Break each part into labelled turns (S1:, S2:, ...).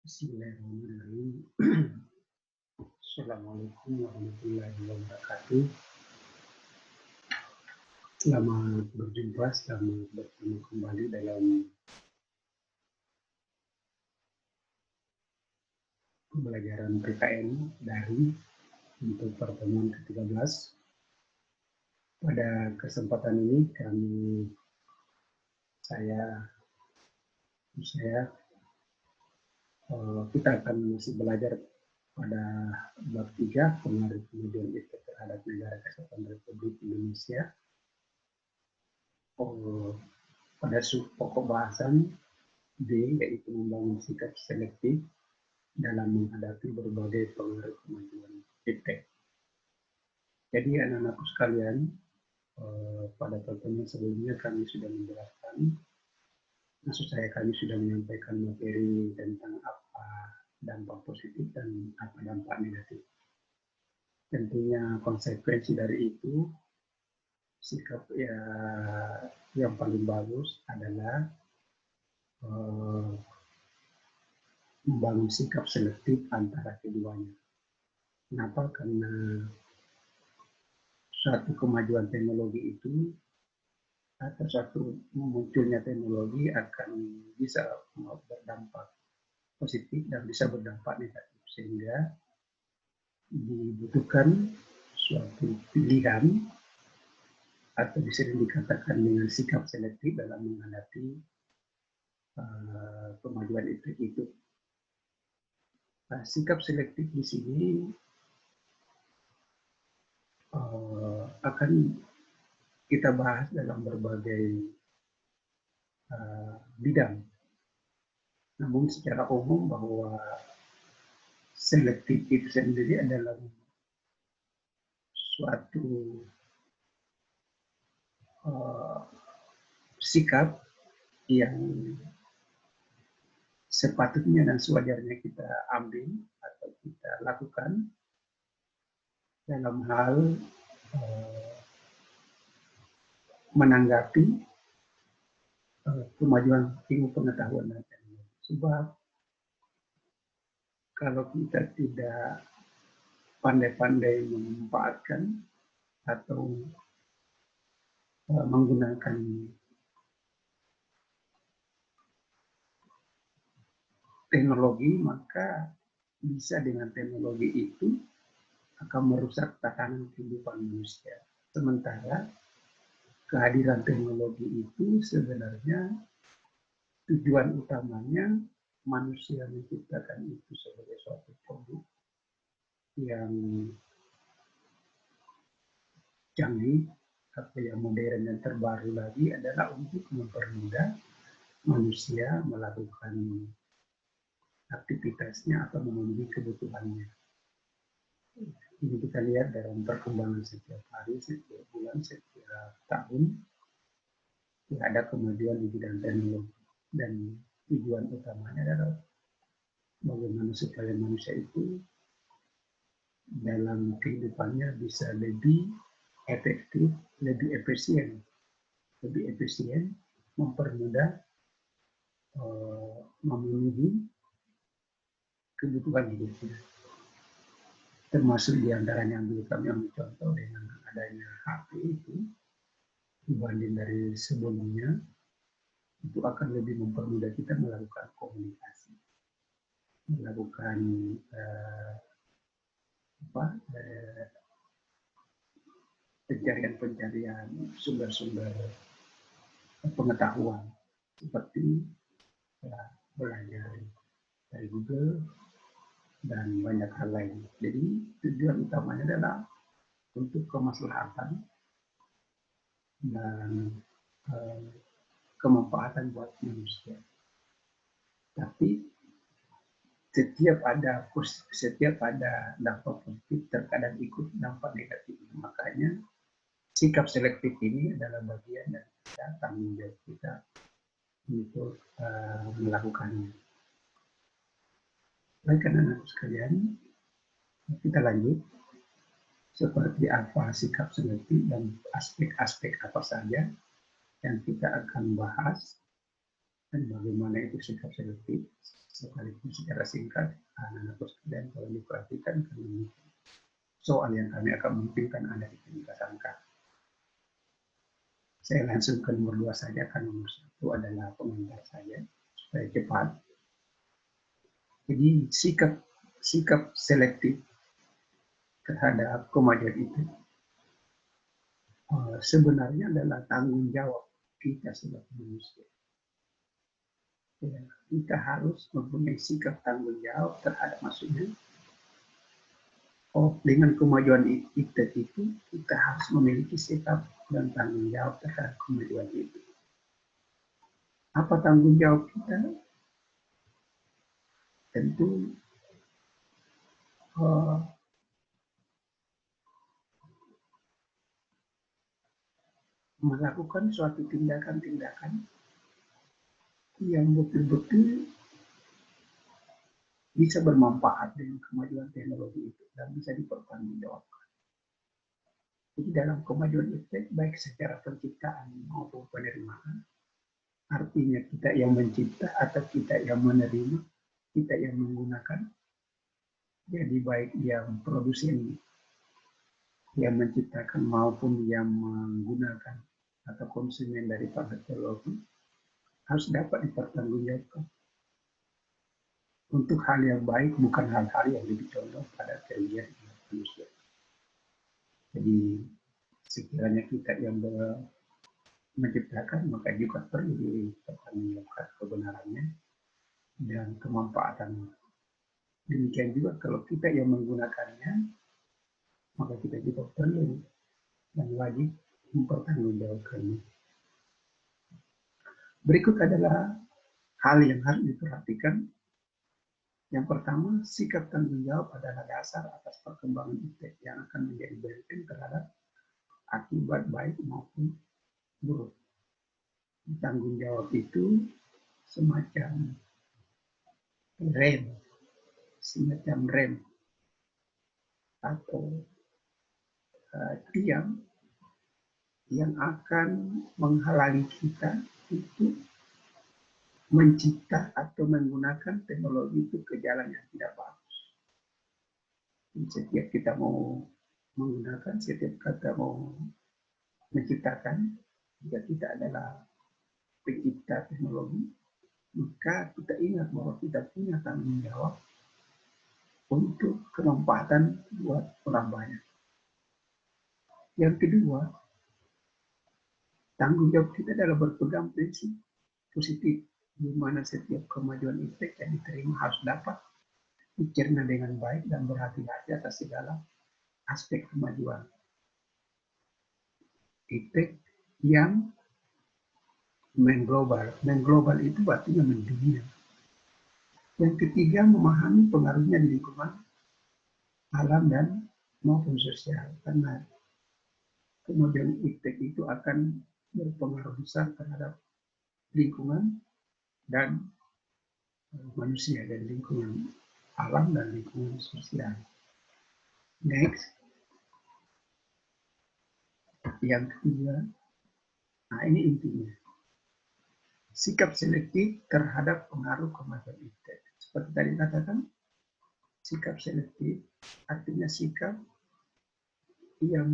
S1: Bismillahirrahmanirrahim. Assalamualaikum warahmatullahi wabarakatuh. Selamat berjumpa, selamat bertemu kembali dalam pembelajaran PKN daring untuk pertemuan ke-13. Pada kesempatan ini kita akan masih belajar pada bab 3, pengaruh kemudian efek terhadap negara kesatuan Republik Indonesia. Pada pokok bahasan D, yaitu membangun sikap selektif dalam menghadapi berbagai pengaruh kemajuan efek. Jadi anak-anakku sekalian, pada pertemuan sebelumnya kami sudah menjelaskan, maksud saya kami sudah menyampaikan materi tentang apa dampak positif dan apa dampak negatif. Tentunya konsekuensi dari itu, sikap yang paling bagus adalah membangun sikap selektif antara keduanya. Kenapa? Karena suatu kemajuan teknologi itu atau suatu munculnya teknologi akan bisa berdampak positif dan bisa berdampak negatif, sehingga dibutuhkan suatu pilihan atau bisa dikatakan dengan sikap selektif dalam menghadapi kemajuan itu. Sikap selektif di sini akan kita bahas dalam berbagai bidang. Namun secara umum bahwa selektif itu sendiri adalah suatu sikap yang sepatutnya dan sewajarnya kita ambil atau kita lakukan dalam hal menanggapi kemajuan ilmu pengetahuan dan teknologi. Sebab kalau kita tidak pandai-pandai memanfaatkan atau menggunakan teknologi, maka bisa dengan teknologi itu akan merusak tatanan kehidupan manusia. Sementara kehadiran teknologi itu sebenarnya tujuan utamanya manusia menciptakan itu sebagai suatu produk yang canggih atau yang modern dan terbaru lagi adalah untuk mempermudah manusia melakukan aktivitasnya atau memenuhi kebutuhannya. Ini kita lihat dalam perkembangan setiap hari, setiap bulan, setiap tahun, ada kemajuan di bidang teknologi. Dan tujuan utamanya adalah bagaimana supaya manusia itu dalam kehidupannya bisa lebih efektif, lebih efisien, mempermudah memenuhi kebutuhan hidupnya. Termasuk diantaranya yang dulu kami ambil contoh dengan adanya HP itu, dibanding dari sebelumnya, itu akan lebih mempermudah kita melakukan komunikasi, melakukan pencarian sumber-sumber pengetahuan seperti belajar dari Google dan banyak hal lain. Jadi tujuan utamanya adalah untuk kemaslahatan dan kemanfaatan buat manusia. Tapi setiap ada dampak positif, terkadang ikut dampak negatif. Makanya sikap selektif ini adalah bagian dari tanggung jawab kita untuk melakukannya. Baik anak-anak sekalian, kita lanjut. Seperti apa sikap selektif dan aspek-aspek apa saja yang kita akan bahas Dan bagaimana itu sikap selektif, sekalipun secara singkat, anak-anak sekalian kalau diperhatikan, soal yang kami akan mungkinkan ada di Teknika Sangka. Saya langsung ke nomor 2 saja, kan nomor 1 adalah pengantar saya, supaya cepat. Jadi sikap selektif terhadap kemajuan itu sebenarnya adalah tanggung jawab kita sebagai manusia. Ya, kita harus mempunyai sikap tanggung jawab terhadap maksudnya. Dengan kemajuan itu kita harus memiliki sikap dan tanggung jawab terhadap kemajuan itu. Apa tanggung jawab kita? Tentu melakukan suatu tindakan-tindakan yang betul-betul bisa bermanfaat dengan kemajuan teknologi itu dan bisa dipertanggungjawabkan. Jadi dalam kemajuan itu, baik secara penciptaan maupun penerimaan, artinya kita yang mencipta atau kita yang menerima, kita yang menggunakan. Jadi baik yang produsen yang menciptakan maupun yang menggunakan atau konsumen dari teknologi harus dapat dipertanggungjawabkan untuk hal yang baik, bukan hal-hal yang lebih condong pada kerugian manusia. Jadi sekiranya kita yang menciptakan, maka juga perlu dipertanggungjawabkan kebenarannya dan kemanfaatannya. Demikian juga kalau kita yang menggunakannya, maka kita juga perlu dan wajib mempertanggungjawabkannya. Berikut adalah hal yang harus diperhatikan. Yang pertama, sikap tanggung jawab adalah dasar atas perkembangan iptek yang akan menjadi benteng terhadap akibat baik maupun buruk. Tanggung jawab itu semacam rem atau tiang yang akan menghalangi kita untuk mencipta atau menggunakan teknologi itu ke jalan yang tidak bagus. Setiap kita mau menggunakan, setiap kita mau menciptakan, jika kita adalah pencipta teknologi, maka kita ingat bahwa kita punya tanggung jawab untuk kemanfaatan buat orang banyak. Yang kedua, tanggung jawab kita adalah berpegang prinsip positif, di mana setiap kemajuan iptek yang diterima harus dapat dicerna dengan baik dan berhati-hati atas segala aspek kemajuan iptek yang mengglobal. Mengglobal itu artinya mendunia. Yang ketiga, memahami pengaruhnya di lingkungan alam dan maupun sosial, karena kemajuan iptek itu akan berpengaruh besar terhadap lingkungan dan manusia, dan lingkungan alam dan lingkungan sosial. Next, yang ketiga, nah ini intinya, sikap selektif terhadap pengaruh kemajuan iptek. Seperti tadi katakan, sikap selektif artinya sikap yang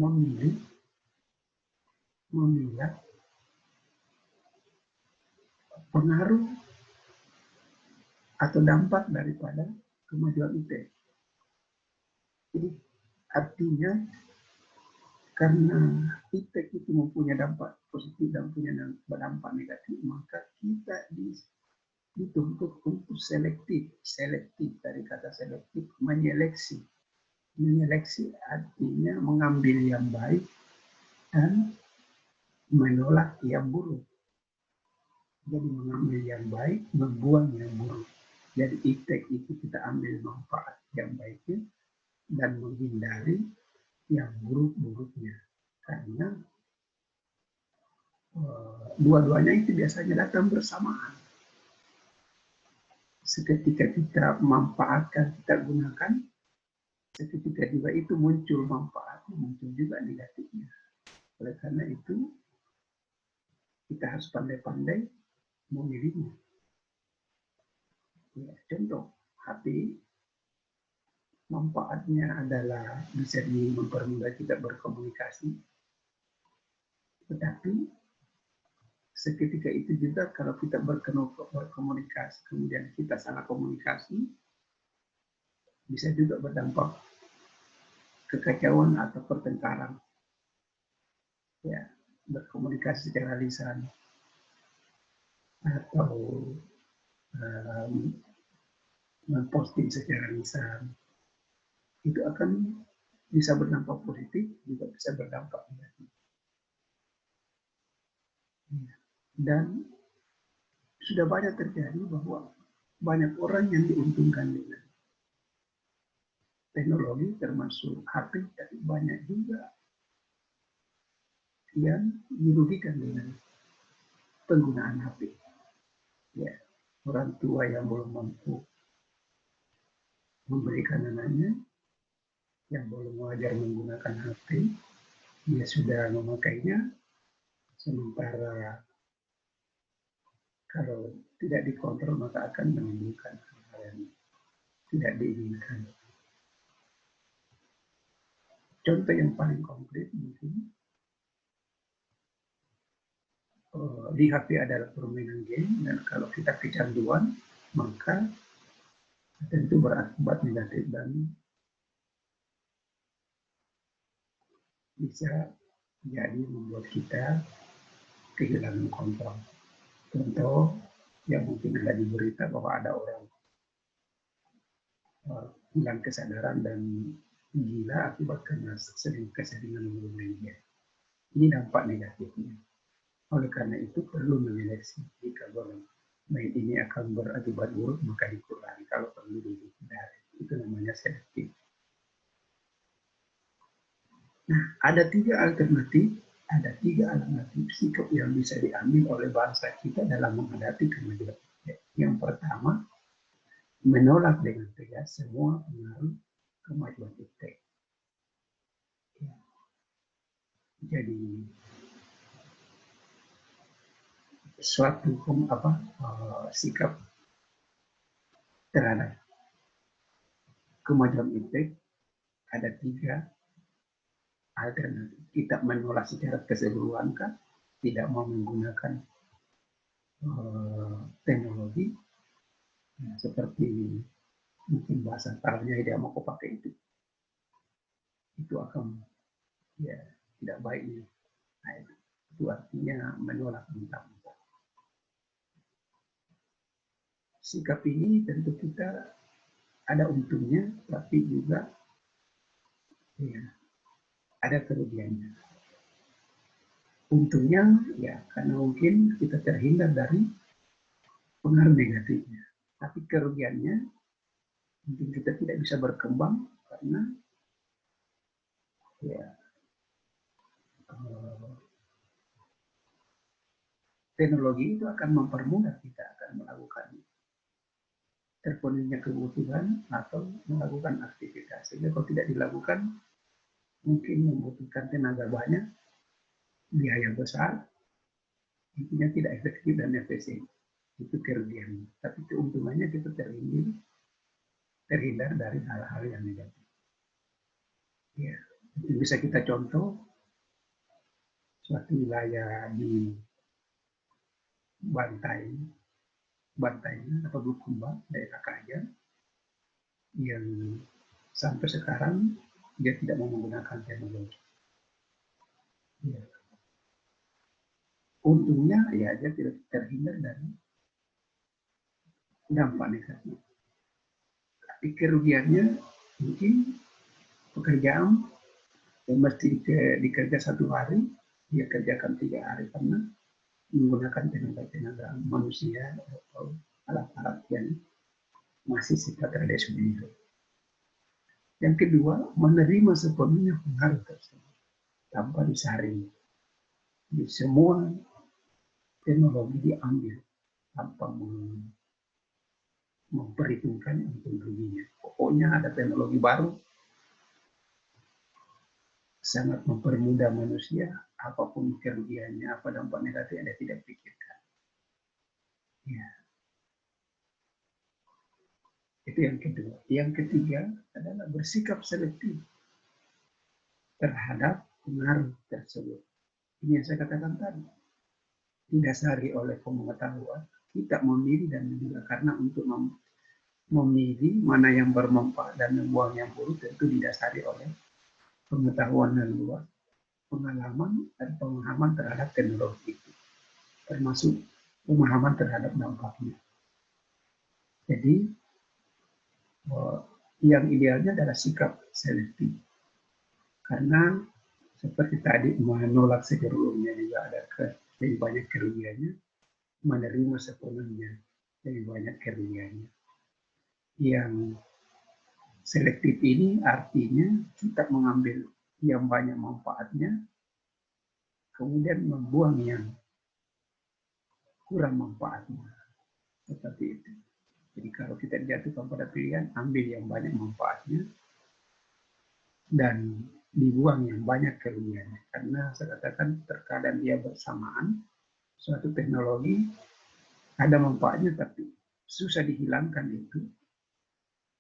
S1: memilah pengaruh atau dampak daripada kemajuan iptek. Jadi artinya karena iptek itu mempunyai dampak positif dan punya dampak negatif, maka kita dituntut untuk selektif dari kata selektif, menyeleksi. Menyeleksi artinya mengambil yang baik dan menolak yang buruk. Jadi mengambil yang baik, membuang yang buruk. Jadi iptek itu kita ambil manfaat yang baiknya dan menghindari yang buruk-buruknya. Karena dua-duanya itu biasanya datang bersamaan. Seketika kita manfaatkan, kita gunakan, seketika juga itu muncul manfaatnya, muncul juga negatifnya. Oleh karena itu, kita harus pandai-pandai memilihnya. Ya, contoh, HP manfaatnya adalah bisa mempermudah kita berkomunikasi, tetapi seketika itu juga kalau kita berkomunikasi, kemudian kita salah komunikasi, bisa juga berdampak kekacauan atau pertengkaran. Ya, berkomunikasi secara lisan atau memposting secara lisan, itu akan bisa berdampak positif, juga bisa berdampak negatif. Dan sudah banyak terjadi bahwa banyak orang yang diuntungkan dengan teknologi, termasuk HP, tapi banyak juga yang dirugikan dengan penggunaan HP. Ya, orang tua yang belum mampu memberikan anaknya, yang belum wajar menggunakan HP, dia sudah memakainya, sementara kalau tidak dikontrol maka akan menimbulkan hal yang tidak diinginkan. Contoh yang paling konkret mungkin di HP adalah permainan game, dan kalau kita kecanduan maka tentu berakibat negatif dan bisa jadi membuat kita kehilangan kontrol. Contoh yang mungkin ada di berita bahwa ada orang hilang kesadaran dan gila akibat karena keseringan bermain game. Ini dampak negatifnya. Oleh karena itu perlu menyeleksi. Jika bermain ini akan berakibat buruk maka dikurangi, kalau perlu dihindari. Itu namanya selektif. Nah, ada tiga alternatif sikap yang bisa diambil oleh bangsa kita dalam menghadapi kemajuan. Yang pertama, menolak dengan tegas semua pengaruh kemajuan iptek. Ya. Jadi suatu sikap terhadap kemajuan iptek ada tiga alternatif. Kita menolak secara keseluruhan kan, tidak mau menggunakan teknologi, ya, seperti mungkin bahasa taranya tidak mau kau pakai itu akan ya tidak baik. Nah, itu artinya menolak mentah-mentah. Sikap ini tentu kita ada untungnya, tapi juga ya, ada kerugiannya. Untungnya ya karena mungkin kita terhindar dari pengaruh negatifnya. Tapi kerugiannya mungkin kita tidak bisa berkembang karena ya teknologi itu akan mempermudah kita akan melakukan terpenuhinya kebutuhan atau melakukan aktivitas. Sehingga kalau tidak dilakukan mungkin membutuhkan tenaga banyak, biaya besar, intinya tidak efektif dan efisien. Itu kerugiannya. Tapi keuntungannya kita terhindar dari hal-hal yang negatif. Ya, bisa kita contoh suatu wilayah di Bantai atau Bulukumba, daerah Kajen, yang sampai sekarang dia tidak mau menggunakan teknologi. Ya. Untungnya ya dia tidak terhindar dari dampak negatif. Tapi kerugiannya mungkin pekerjaan yang mesti dikerja 1 hari, dia kerjakan 3 hari karena menggunakan tenaga manusia atau alat-alat yang masih sifat tradisional. Yang kedua, menerima sepenuhnya pengaruh tersebut tanpa disaring. Di semua teknologi diambil tanpa memperhitungkan untung ruginya. Pokoknya ada teknologi baru, sangat mempermudah manusia, apapun kerugiannya, apa dampak negatifnya, Anda tidak pikirkan. Ya. Itu yang kedua. Yang ketiga adalah bersikap selektif terhadap pengaruh tersebut. Ini yang saya katakan tadi. Didasari oleh pengetahuan, kita memilih dan juga karena untuk memilih mana yang bermanfaat dan membuang yang buruk tentu didasari oleh pengetahuan yang luas, pengalaman dan pemahaman terhadap teknologi itu, termasuk pemahaman terhadap dampaknya. Jadi yang idealnya adalah sikap selektif, karena seperti tadi menolak seluruhnya juga ada lebih banyak kerugiannya, menerima sepenuhnya lebih banyak kerugiannya. Yang selektif ini artinya kita mengambil yang banyak manfaatnya, kemudian membuang yang kurang manfaatnya. Seperti itu. Jadi kalau kita dijatuhkan pada pilihan, ambil yang banyak manfaatnya dan dibuang yang banyak kerugiannya. Karena saya katakan terkadang dia bersamaan, suatu teknologi ada manfaatnya tapi susah dihilangkan itu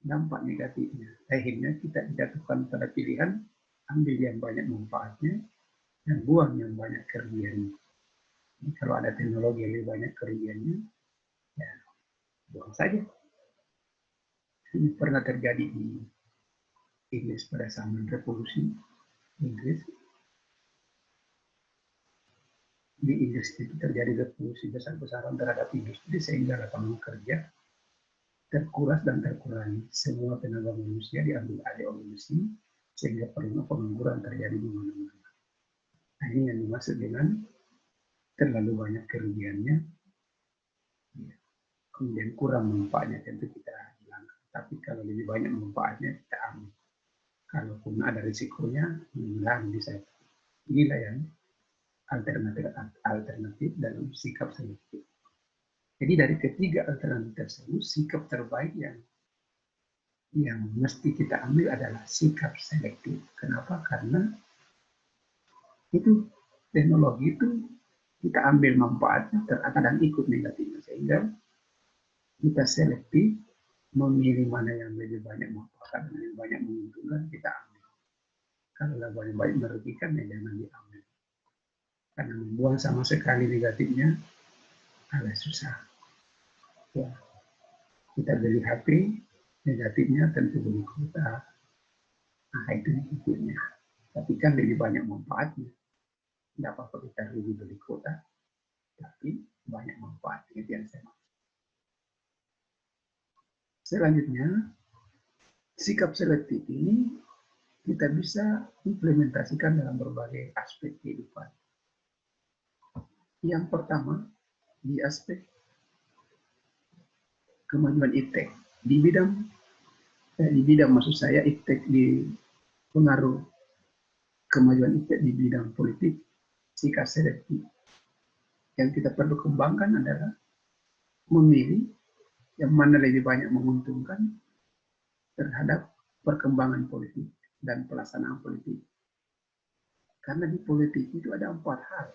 S1: dampak negatifnya. Akhirnya kita dijatuhkan pada pilihan, ambil yang banyak manfaatnya dan buang yang banyak kerugiannya. Jadi kalau ada teknologi yang lebih banyak kerugiannya, ya buang saja. Ini pernah terjadi di Inggris pada zaman revolusi Inggris. Di Inggris itu terjadi revolusi besar-besaran terhadap industri sehingga lapangan kerja terkuras dan terkurangi. Semua tenaga manusia diambil alih oleh mesin sehingga pengangguran terjadi di mana-mana. Nah, ini yang dimaksud dengan terlalu banyak kerugiannya, ya. Kemudian kurang manfaatnya tentu kita hilangkan. Tapi kalau lebih banyak manfaatnya kita ambil. Kalaupun ada risikonya, bisa. Inilah yang alternatif dalam sikap selektif. Jadi dari ketiga alternatif tersebut, sikap terbaik yang mesti kita ambil adalah sikap selektif. Kenapa? Karena itu teknologi itu kita ambil manfaatnya, terkadang ikut negatifnya, sehingga kita selektif memilih mana yang lebih banyak manfaat dan lebih banyak menguntungkan, kita ambil. Kalau banyak merugikan, ya jangan diambil. Karena membuang sama sekali negatifnya agak susah. Ya, kita beli HP, negatifnya tentu beli kuota. Nah, itu negatifnya. Tapi kan lebih banyak manfaatnya. Tidak apa-apa kita rugi beli kuota, tapi banyak manfaat. Itu yang saya maksud. Selanjutnya, sikap selektif ini kita bisa implementasikan dalam berbagai aspek kehidupan. Yang pertama, di aspek kemajuan iptek. Di bidang maksud saya iptek di pengaruh kemajuan iptek di bidang politik, sikap selektif. Yang kita perlu kembangkan adalah memilih yang mana lebih banyak menguntungkan terhadap perkembangan politik dan pelaksanaan politik. Karena di politik itu ada 4 hal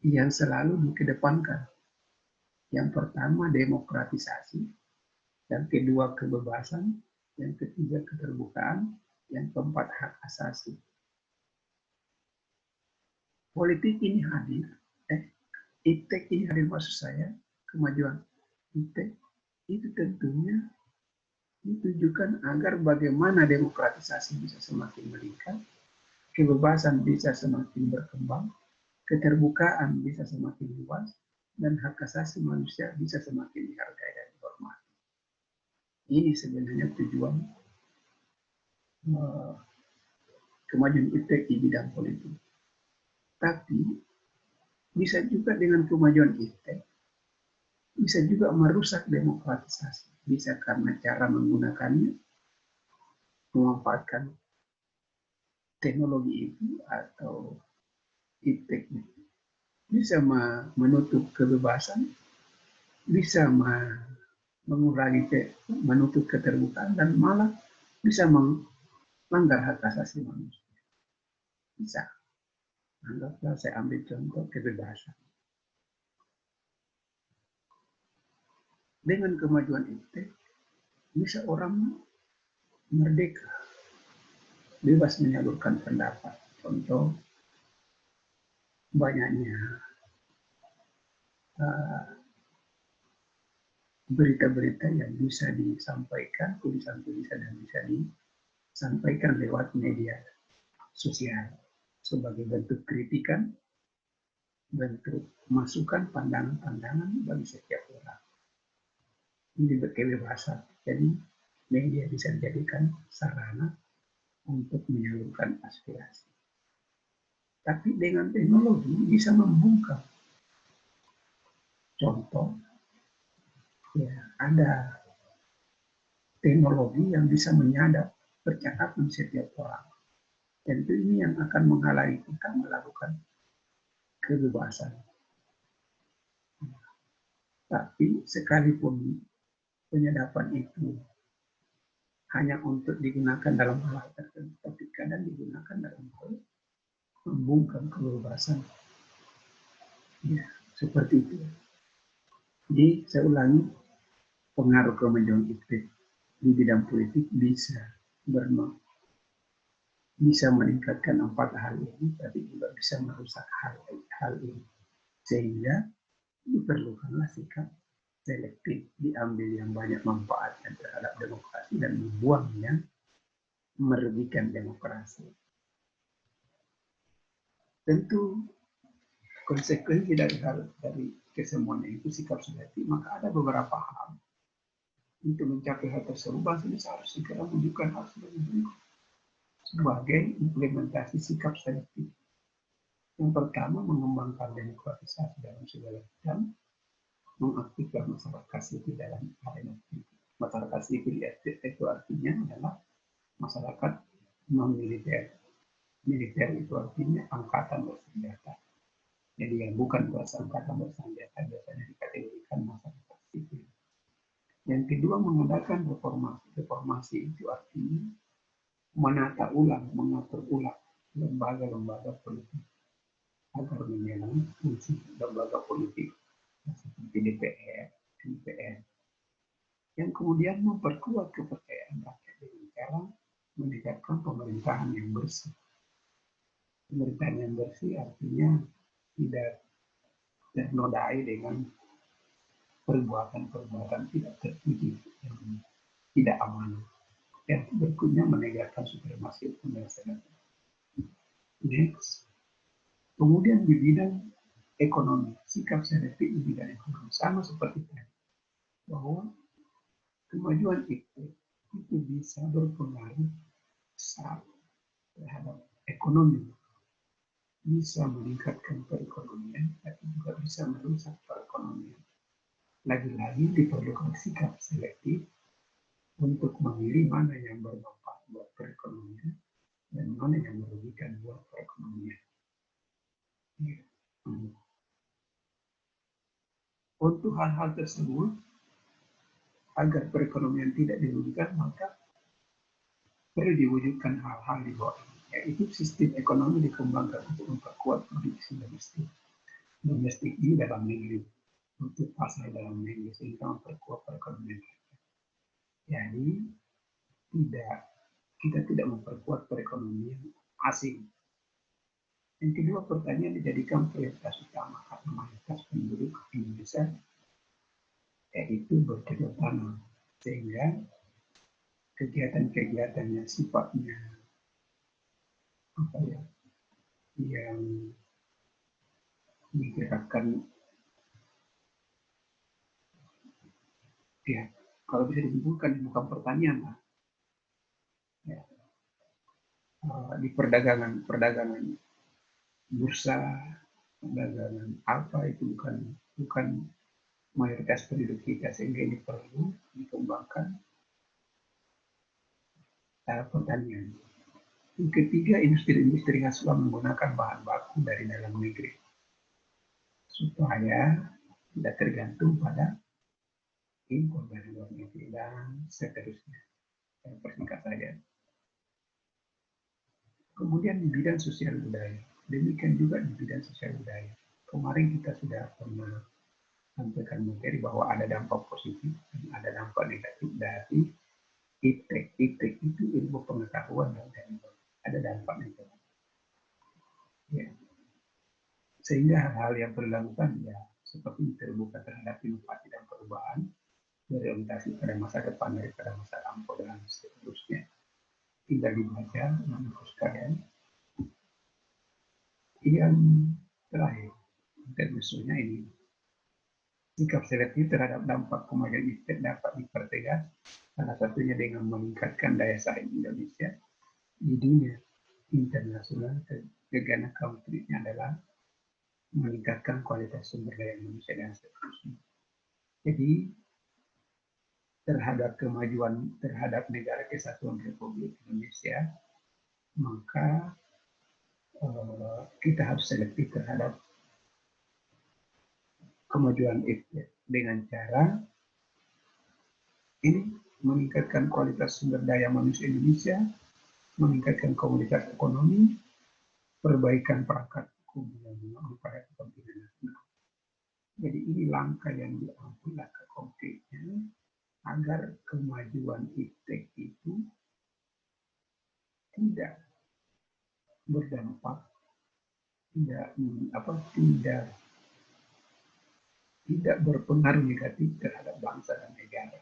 S1: yang selalu dikedepankan. Yang pertama demokratisasi, yang kedua kebebasan, yang ketiga keterbukaan, yang keempat hak asasi. Politik ini hadir, iptek ini hadir maksud saya, kemajuan iptek itu tentunya ditujukan agar bagaimana demokratisasi bisa semakin meningkat, kebebasan bisa semakin berkembang, keterbukaan bisa semakin luas, dan hak asasi manusia bisa semakin dihargai dan dihormati. Ini sebenarnya tujuan kemajuan iptek di bidang politik. Tapi bisa juga dengan kemajuan iptek, bisa juga merusak demokratisasi. Bisa karena cara menggunakannya, memanfaatkan teknologi itu atau iptek bisa menutup kebebasan, bisa mengurangi menutup keterbukaan, dan malah bisa melanggar hak asasi manusia. Bisa. Anggaplah saya ambil contoh kebebasan. Dengan kemajuan itu bisa orang merdeka, bebas menyalurkan pendapat. Contoh banyaknya berita-berita yang bisa disampaikan, tulisan-tulisan yang bisa disampaikan lewat media sosial sebagai bentuk kritikan, bentuk masukan, pandangan-pandangan bagi setiap orang. Ini kebebasan. Jadi media bisa dijadikan sarana untuk menyalurkan aspirasi. Tapi dengan teknologi bisa membungkam. Contoh, ya ada teknologi yang bisa menyadap percakapan setiap orang. Tentu ini yang akan menghalangi kita melakukan kebebasan. Tapi sekalipun penyadapan itu hanya untuk digunakan dalam hal tertentu, tapi kadang digunakan dalam hal membungkam kebebasan. Ya, seperti itu. Jadi saya ulangi, pengaruh kemajuan iklim di bidang politik bisa meningkatkan 4 hal ini, tapi juga bisa merusak hal ini. Sehingga diperlukanlah sikap selektif, diambil yang banyak manfaatnya terhadap demokrasi dan membuang yang merugikan demokrasi. Tentu konsekuensi dari kesemuanya itu sikap selektif, maka ada beberapa hal untuk mencapai hal tersebut, bangsa ini harus segera menunjukkan hal sebagai implementasi sikap selektif. Yang pertama, mengembangkan demokratisasi dalam segala bidang, mengaktifkan masyarakat sipil dalam arena politik. Masyarakat sipil itu artinya adalah masyarakat non-militer. Militer itu artinya angkatan bersenjata. Jadi yang bukan angkatan bersenjata biasanya dikategorikan masyarakat sipil. Yang kedua, mengadakan reformasi. Reformasi itu artinya menata ulang, mengatur ulang lembaga-lembaga politik agar menjalankan fungsi lembaga politik seperti DPR, MPR. Yang kemudian memperkuat kepercayaan rakyat dengan cara menegakkan pemerintahan yang bersih. Pemerintahan yang bersih artinya tidak ternodai dengan perbuatan-perbuatan tidak terpuji yang tidak amanah. Yang berikutnya menegakkan supremasi hukum dan negara. Next. Kemudian di bidang ekonomi, sikap selektif di bidang ekonomi sama seperti tadi, bahwa kemajuan itu bisa berpengaruh besar terhadap ekonomi, bisa meningkatkan perekonomian, tapi juga bisa merusak perekonomian. Lagi-lagi diperlukan sikap selektif untuk memilih mana yang bermanfaat buat perekonomian dan mana yang merugikan buat perekonomian. Untuk hal-hal tersebut, agar perekonomian tidak dirugikan, maka perlu diwujudkan hal-hal di bawah ini, yaitu sistem ekonomi dikembangkan untuk memperkuat produksi domestik. Domestik ini dalam negeri, untuk pasar dalam negeri, sehingga memperkuat perekonomian. Jadi, kita tidak memperkuat perekonomian asing. Yang kedua, pertanian dijadikan prioritas utama karena mayoritas penduduk Indonesia yaitu bercocok tanam, sehingga kegiatan-kegiatan yang sifatnya yang digerakkan, ya kalau bisa disimpulkan bukan pertanian lah, ya, di perdagangan bursa, perdagangan apa itu bukan mayoritas penduduk kita, sehingga ini perlu dikembangkan pertanian. Yang ketiga, industri-industri hasil menggunakan bahan baku dari dalam negeri supaya tidak tergantung pada impor dari luar negeri dan seterusnya. Saya persingkat saja. Kemudian di bidang sosial budaya, demikian juga di bidang sosial budaya. Kemarin kita sudah pernah sampaikan materi bahwa ada dampak positif dan ada dampak negatif dari iptek. Iptek itu ilmu pengetahuan dan teknologi. Ada dampak negatif. Ya. Sehingga hal-hal yang perlu dilakukan ya seperti terbuka terhadap inovasi dan perubahan, berorientasi pada masa depan daripada masa lampau dan seterusnya. Tinggal dibaca, anak sekalian. Yang terakhir, maksudnya ini, sikap selektif terhadap dampak kemajuan iptek dapat dipertegas salah satunya dengan meningkatkan daya saing Indonesia di dunia internasional. Kegiatan konkretnya adalah meningkatkan kualitas sumber daya manusia dan seterusnya. Jadi terhadap kemajuan terhadap negara kesatuan Republik Indonesia, maka kita harus selektif terhadap kemajuan itu dengan cara ini meningkatkan kualitas sumber daya manusia Indonesia, meningkatkan komunitas ekonomi, perbaikan perangkat hukum yang pada kepentingan nasional. Jadi ini langkah yang diambil langkah konkretnya agar kemajuan iptek itu tidak berdampak, tidak berpengaruh negatif terhadap bangsa dan negara.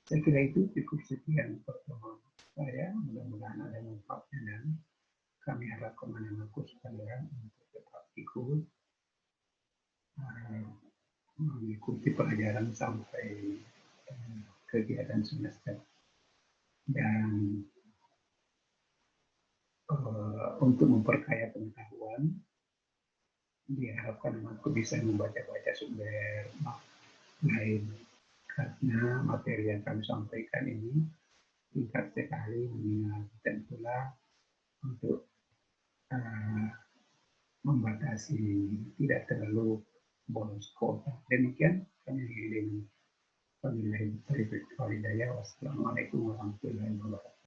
S1: Saya kira itu cukup sekian pertemuan saya. Mudah-mudahan ada manfaatnya dan kami harap anak-anakku sekalian untuk tetap ikut mengikuti pelajaran sampai kegiatan semester dan untuk memperkaya pengetahuan diharapkan aku bisa membaca-baca sumber lain karena materi yang kami sampaikan ini singkat sekali mengingat dan pula untuk membatasi tidak terlalu bolos kuota. Demikian kami dengan wabillahi taufiq wal hidayah. Wassalamualaikum warahmatullahi wabarakatuh.